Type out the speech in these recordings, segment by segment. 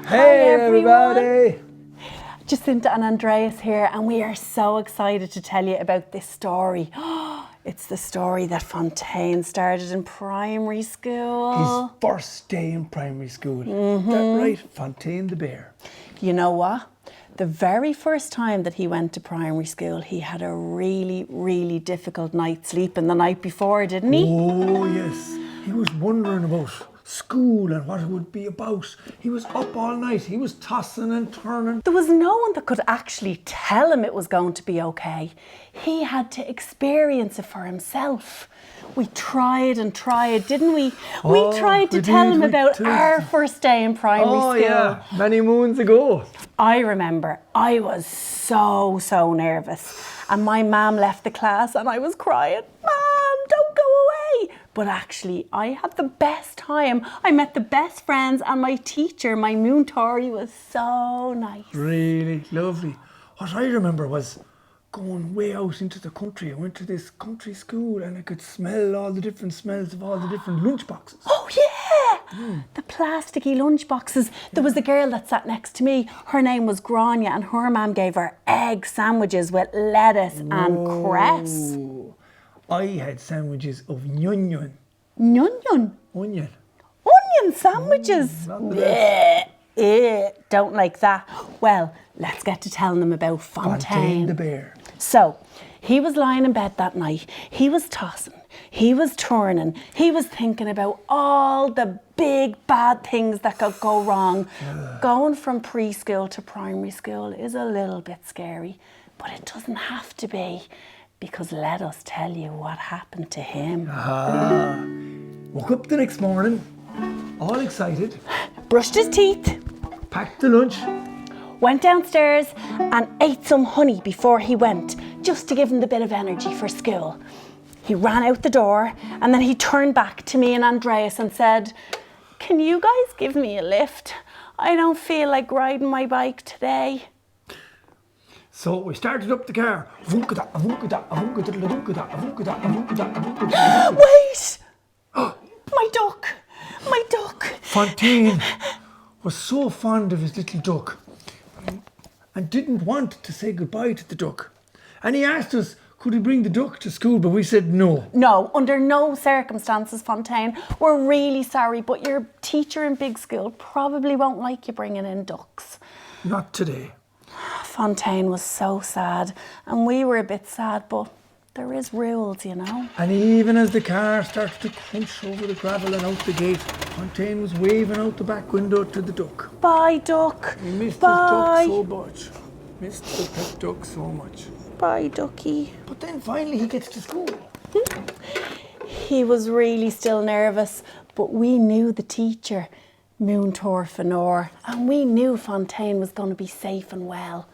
Hey everybody! Jacinta and Aindrais here, and we are so excited to tell you about this story. It's the story that Fontane started in primary school. His first day in primary school. Is that right? Fontane the Bear. You know what? The very first time that he went to primary school, he had a really, really difficult night's sleep the night before, didn't he? Oh yes. He was wondering about school and what it would be about. He was up all night. He was tossing and turning. There was no one that could actually tell him it was going to be okay. He had to experience it for himself. We tried and tried, didn't we? We tried to tell him about our first day in primary school. Oh yeah, many moons ago. I remember I was so nervous, and my mum left the class and I was crying, "Mum, don't go away." But actually I had the best time. I met the best friends, and my teacher, my mentor, was so nice. Really lovely. What I remember was going way out into the country. I went to this country school and I could smell all the different smells of all the different lunch boxes. Oh yeah! The plasticky lunch boxes. There was a girl that sat next to me. Her name was Grania, and her mum gave her egg sandwiches with lettuce and cress. I had sandwiches of onion. Onion? Onion. Onion sandwiches? Not the best. Don't like that. Well, let's get to telling them about Fontane the Bear. So, he was lying in bed that night. He was tossing. He was turning. He was thinking about all the big bad things that could go wrong. Going from preschool to primary school is a little bit scary, but it doesn't have to be, because let us tell you what happened to him. Woke up the next morning, all excited, Brushed his teeth, packed the lunch. went downstairs and ate some honey before he went, just to give him the bit of energy for school. He ran out the door, and then he turned back to me and Aindrais and said, "Can you guys give me a lift? I don't feel like riding my bike today." So we started up the car. Wait! My duck! My duck! Fontane was so fond of his little duck and didn't want to say goodbye to the duck. And he asked us, could he bring the duck to school? But we said no. No, under no circumstances, Fontane. We're really sorry, but your teacher in big school probably won't like you bringing in ducks. Not today. Fontane was so sad, and we were a bit sad, but there is rules, you know. And even as the car started to crunch over the gravel and out the gate, Fontane was waving out the back window to the duck. Bye, duck. He missed Bye. his duck so much. Missed the pet duck so much. Bye, ducky. But then finally he gets to school. He was really still nervous, but we knew the teacher, Corofin, and we knew Fontane was going to be safe and well.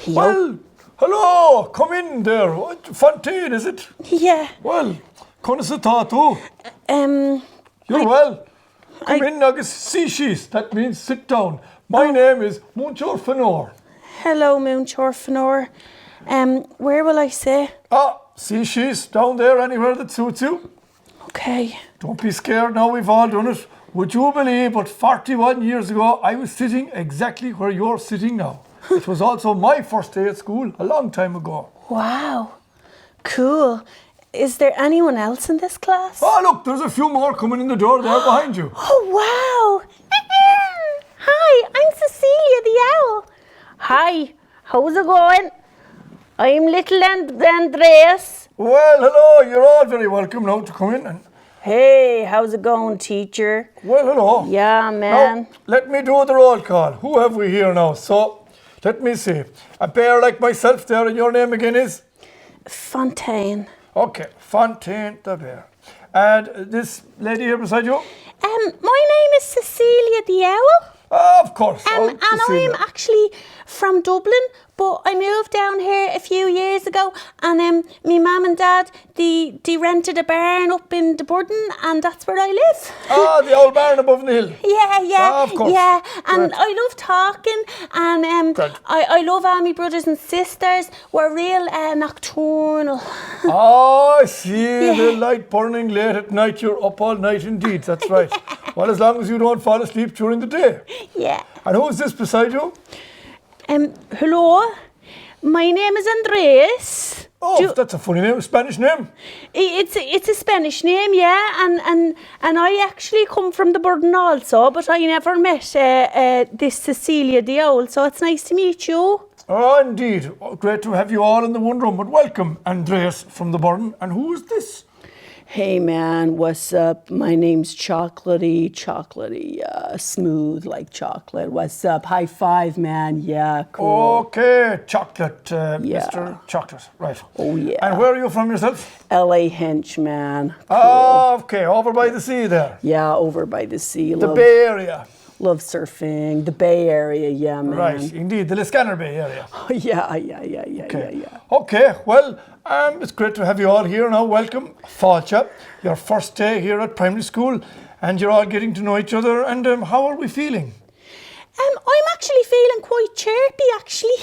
Well, hello, come in there. What, Fontane, is it? Yeah. Well, constatatu. You're well. Come in, Agus Sishis. That means sit down. My name is Corofin. Hello, Corofin. Where will I sit? Sishis, down there, anywhere that suits you. Okay. Don't be scared now, we've all done it. Would you believe, but 41 years ago, I was sitting exactly where you're sitting now. It was also my first day at school, a long time ago. Wow. Cool. Is there anyone else in this class? Oh, look, there's a few more coming in the door there behind you. Oh, wow. Hi, I'm Cecilia the owl. Hi, how's it going? I'm little Aindrais. Well, hello, you're all very welcome now to come in. Hey, how's it going, teacher? Well, hello. Yeah, man. Now, let me do the roll call. Who have we here now? So, let me see. A bear like myself there, and your name again is? Fontane. Okay, Fontane the Bear. And this lady here beside you? My name is Cecilia the owl. Of course. And I'm actually from Dublin, but I moved down here a few years ago, and me mum and dad, they rented a barn up in the Burden, and that's where I live. Ah, the old barn above the hill. Yeah, of course. yeah, and Great. I love talking, and Great. I love all my brothers and sisters. We're real nocturnal. Oh, I see the light burning late at night. You're up all night indeed. That's right. Well, as long as you don't fall asleep during the day. Yeah. And who is this beside you? Hello, my name is Aindrais. Oh, that's a funny name, a Spanish name. It's a Spanish name, yeah, and I actually come from the Burden also, but I never met this Cecilia the Owl, so it's nice to meet you. Oh, indeed. Oh, great to have you all in the one room. But welcome, Andreas from the Burden. And who is this? Hey man, what's up? My name's Chocolatey, smooth like chocolate. What's up? High five, man. Yeah, cool. Okay, chocolate, Mr. Chocolate. Right. Oh, yeah. And where are you from yourself? LA Hench, man. Cool. Oh, okay, over by the sea there. Yeah, over by the sea. The Bay Area. Love surfing. The Bay Area, yeah, man. Right, indeed, the Liscannor Bay Area. Yeah. Okay, well, it's great to have you all here now. Welcome, Fáilte, your first day here at primary school, and you're all getting to know each other. And how are we feeling? I'm actually feeling quite chirpy, actually.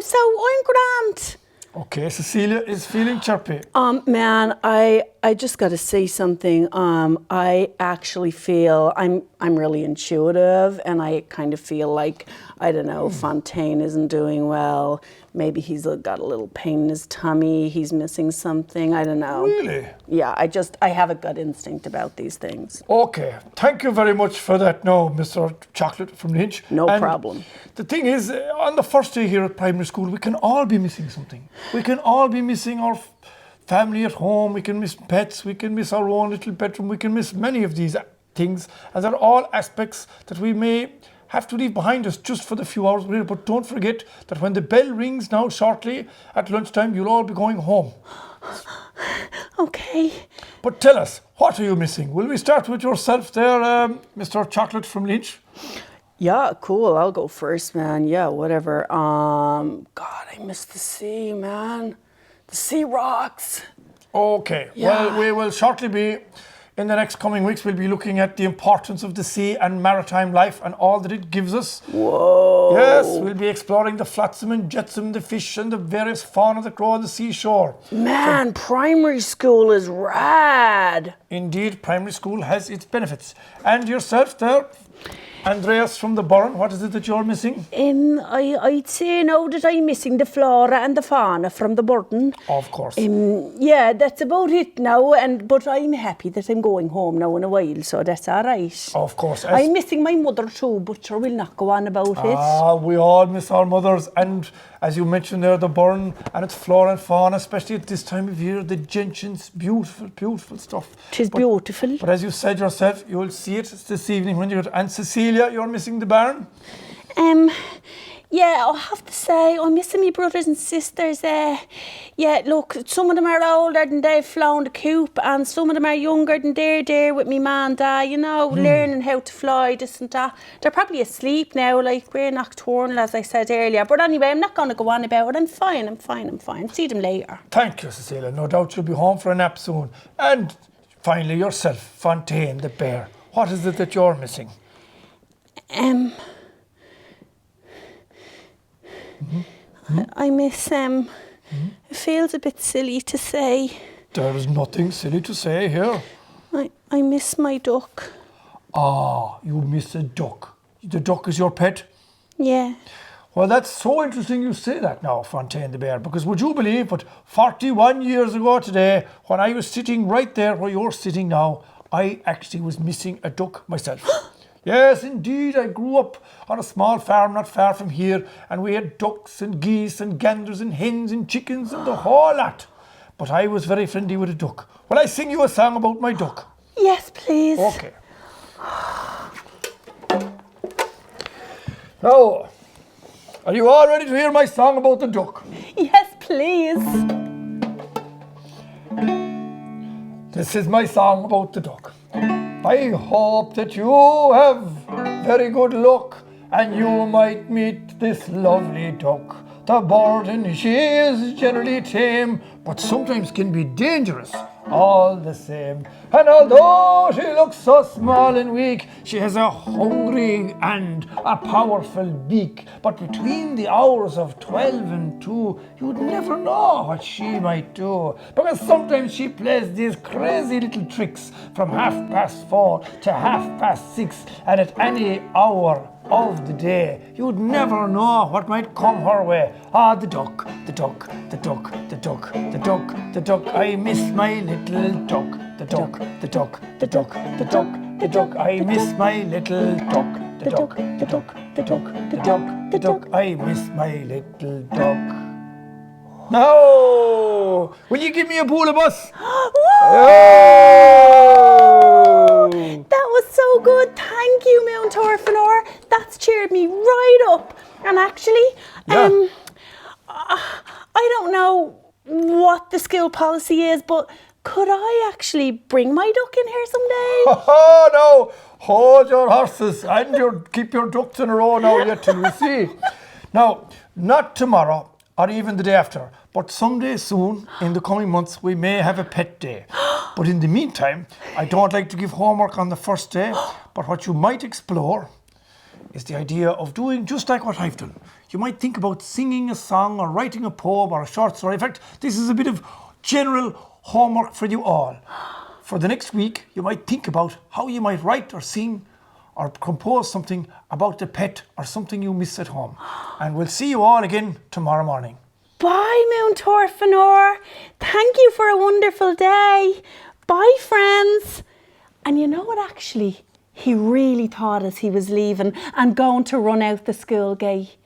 So I'm grand. Okay, Cecilia is feeling chirpy. Man, I just got to say something. I actually feel I'm really intuitive, and I kind of feel like, I don't know, Fontane isn't doing well. Maybe he's got a little pain in his tummy. He's missing something. I don't know. Really? Yeah, I have a gut instinct about these things. Okay, thank you very much for that now, Mr. Chocolate from Lynch. No problem. The thing is, on the first day here at primary school, we can all be missing something. We can all be missing our family at home, we can miss pets, we can miss our own little bedroom, we can miss many of these things, and they're all aspects that we may have to leave behind us just for the few hours we're here. But don't forget that when the bell rings now shortly at lunchtime, you'll all be going home. Okay. But tell us, what are you missing? Will we start with yourself there, Mr. Chocolate from Lynch? Yeah, cool. I'll go first, man. Yeah, whatever. God, I miss the sea, man. The sea rocks. Okay, Yeah. well, we will shortly be, in the next coming weeks, we'll be looking at the importance of the sea and maritime life and all that it gives us. Whoa. Yes, we'll be exploring the flotsam and jetsam, the fish and the various fauna that grow on the seashore. Man, primary school is rad. Indeed, primary school has its benefits. And yourself there, Andreas from the Burren, what is it that you're missing? I'd say now that I'm missing the flora and the fauna from the Burden. Of course. Yeah, that's about it now. But I'm happy that I'm going home now in a while, so that's all right. Of course. I'm missing my mother too, but sure, we'll not go on about it. Ah, we all miss our mothers, and as you mentioned there, the Burren and its flora and fauna, especially at this time of year, the gentians, beautiful, beautiful stuff. Tis beautiful. But as you said yourself, you'll see it this evening when you get. And Cecilia, you're missing the barn? Yeah, I'll have to say, I'm missing my brothers and sisters. Yeah, look, some of them are older than they've flown the coop, and some of them are younger than they're there with me ma and dad, you know, learning how to fly, this and that. They're probably asleep now, like we're nocturnal, as I said earlier. But anyway, I'm not going to go on about it. I'm fine. See them later. Thank you, Cecilia. No doubt you'll be home for a nap soon. And finally, yourself, Fontane the Bear. What is it that you're missing? I miss It feels a bit silly to say. There is nothing silly to say here. I miss my duck. Ah, you miss a duck. The duck is your pet? Yeah. Well, that's so interesting you say that now, Fontane the Bear, because would you believe, but 41 years ago today, when I was sitting right there where you're sitting now, I actually was missing a duck myself. Yes, indeed, I grew up on a small farm not far from here, and we had ducks and geese and ganders and hens and chickens and the whole lot. But I was very friendly with a duck. Will I sing you a song about my duck? Yes, please. Okay. Now, are you all ready to hear my song about the duck? Yes, please. This is my song about the duck. I hope that you have very good luck and you might meet this lovely duck. the burden she is generally tame, but sometimes can be dangerous all the same. And although she looks so small and weak, she has a hungry and a powerful beak. But between the hours of 12 and 2, you'd never know what she might do, because sometimes she plays these crazy little tricks from 4:30 to 6:30, and at any hour of the day, you'd never know what might come her way. Ah, the duck, the duck, the duck, the duck, the duck, the duck, I miss my little duck. The duck, the duck, the duck, the duck, the duck, I miss my little duck. The duck, the duck, the duck, the duck, the duck, I miss my little duck. Now, will you give me a bowl of us? That was so good. Thank you, Moon Torfanor. That's cheered me right up. And actually, I don't know what the school policy is, but could I actually bring my duck in here someday? Oh, no. Hold your horses and keep your ducks in a row now yet till we see. Now, not tomorrow or even the day after, but someday soon in the coming months, we may have a pet day. But in the meantime, I don't like to give homework on the first day, but what you might explore is the idea of doing just like what I've done. You might think about singing a song or writing a poem or a short story. In fact, this is a bit of general homework for you all. For the next week, you might think about how you might write or sing or compose something about a pet or something you miss at home. And we'll see you all again tomorrow morning. Bye, Moon Torfanor. Thank you for a wonderful day. Bye, friends. And you know what, actually? He really thought as he was leaving and going to run out the school gate.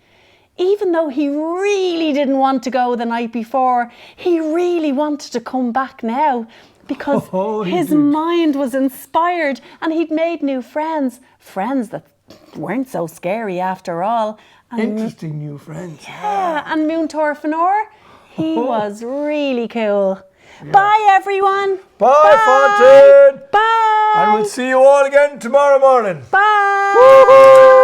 Even though he really didn't want to go the night before, he really wanted to come back now because his mind was inspired and he'd made new friends. Friends that weren't so scary after all. And interesting new friends. Yeah, and Moon Torfanor, he was really cool. Yeah. Bye, everyone. Bye, Fontane. Bye. And we'll see you all again tomorrow morning. Bye. Woo-hoo.